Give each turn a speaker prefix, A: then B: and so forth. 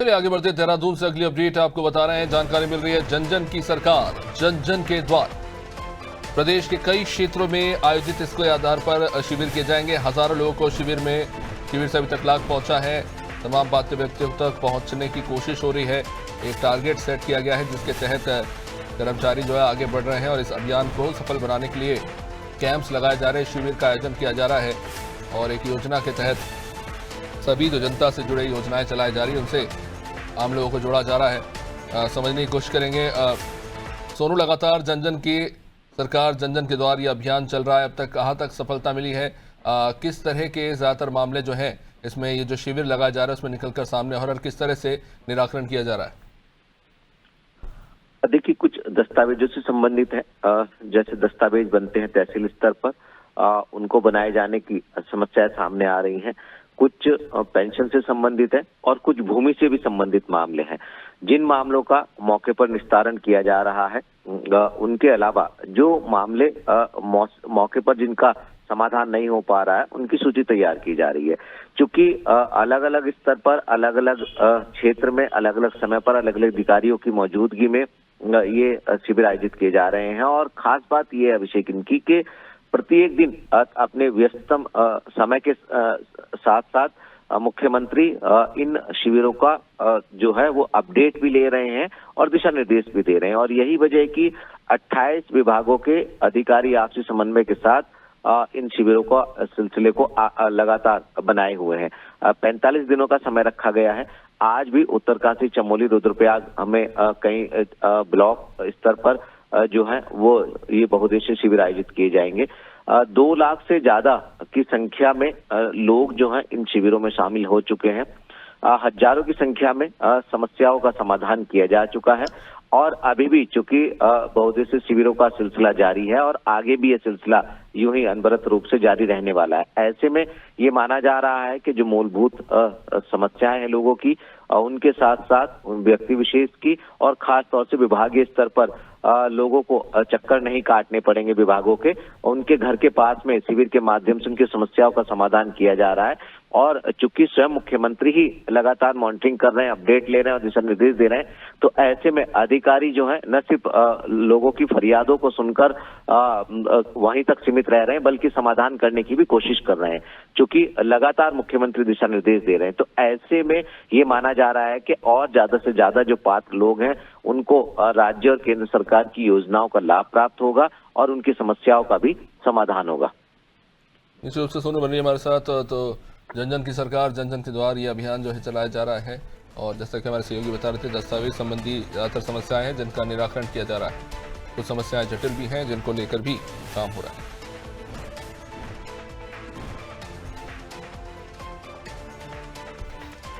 A: चलिए आगे बढ़ते हैं। देहरादून से अगली अपडेट आपको बता रहे हैं। जानकारी मिल रही है जन की सरकार जन जन के द्वार। प्रदेश के कई क्षेत्रों में आयोजित इसके आधार पर शिविर किए जाएंगे। हजारों लोगों को शिविर से अभी तक लाभ पहुंचा है। तमाम बातें व्यक्तियों तक पहुंचने की कोशिश हो रही है। एक टारगेट सेट किया गया है जिसके तहत कर्मचारी जो है आगे बढ़ रहे हैं और इस अभियान को सफल बनाने के लिए कैंप्स लगाए जा रहे हैं, शिविर का आयोजन किया जा रहा है और एक योजना के तहत सभी जो जनता से जुड़े योजनाएं चलाई जा रही है उनसे आम लोगों को जोड़ा जा रहा है। समझने की कोशिश करेंगे। सोनू, लगातार जन की सरकार जन के द्वार ये अभियान चल रहा है, अब तक कहाँ तक सफलता मिली है? किस तरह के ज्यादातर मामले जो हैं इसमें ये जो शिविर लगाया जा रहा है उसमें निकलकर सामने और किस तरह से निराकरण किया जा रहा है?
B: देखिए, कुछ दस्तावेजों से संबंधित है। जैसे दस्तावेज बनते हैं तहसील स्तर पर, उनको बनाए जाने की समस्याएं सामने आ रही हैं। कुछ पेंशन से संबंधित है और कुछ भूमि से भी संबंधित मामले हैं। जिन मामलों का मौके पर निस्तारण किया जा रहा है, उनके अलावा जो मामले मौके पर जिनका समाधान नहीं हो पा रहा है, उनकी सूची तैयार की जा रही है। क्योंकि अलग अलग स्तर पर, अलग अलग क्षेत्र में, अलग अलग समय पर अलग अलग अधिकारियों की मौजूदगी में ये शिविर आयोजित किए जा रहे हैं। और खास बात ये है अभिषेक इनकी कि प्रत्येक दिन अपने व्यस्ततम समय के साथ साथ मुख्यमंत्री इन शिविरों का जो है वो अपडेट भी ले रहे हैं और दिशा निर्देश भी दे रहे हैं। और यही वजह है कि 28 विभागों के अधिकारी आपसी समन्वय के साथ इन शिविरों का सिलसिले को लगातार बनाए हुए हैं। 45 दिनों का समय रखा गया है। आज भी उत्तरकाशी, चमोली, रुद्रप्रयाग हमें कई ब्लॉक स्तर पर जो है वो ये बहुउद्देशीय शिविर आयोजित किए जाएंगे। 2 लाख से ज्यादा की संख्या में लोग जो हैं इन शिविरों में शामिल हो चुके हैं। हजारों की संख्या में समस्याओं का समाधान किया जा चुका है और अभी भी चूंकि बहुउद्देशीय शिविरों का सिलसिला जारी है और आगे भी ये सिलसिला यूं ही अनवरत रूप से जारी रहने वाला है। ऐसे में ये माना जा रहा है कि जो मूलभूत समस्याएं हैं लोगों की, उनके साथ साथ व्यक्ति विशेष की और खास तौर से विभागीय स्तर पर लोगों को चक्कर नहीं काटने पड़ेंगे विभागों के। उनके घर के पास में शिविर के माध्यम से उनकी समस्याओं का समाधान किया जा रहा है। और चूंकि स्वयं मुख्यमंत्री ही लगातार मॉनिटरिंग कर रहे हैं, अपडेट ले रहे हैं और दिशा निर्देश दे रहे हैं, तो ऐसे में अधिकारी जो है न सिर्फ लोगों की फरियादों को सुनकर वहीं तक सीमित रह रहे हैं, बल्कि समाधान करने की भी कोशिश कर रहे हैं। चूंकि लगातार मुख्यमंत्री दिशा निर्देश दे रहे हैं, तो ऐसे में ये माना जा रहा है कि और ज्यादा से ज्यादा जो पात्र लोग हैं उनको राज्य और केंद्र सरकार की योजनाओं का लाभ प्राप्त होगा और उनकी समस्याओं का भी समाधान होगा।
A: निश्चित रूप से सोनू बन रही है हमारे साथ। तो जन की सरकार जन के द्वार ये अभियान जो है चलाया जा रहा है और जैसा कि हमारे सहयोगी बता रहे थे, दस्तावेज संबंधी ज्यादातर समस्याएं हैं जिनका निराकरण किया जा रहा है। कुछ समस्याएं जटिल भी हैं जिनको लेकर भी काम हो रहा है।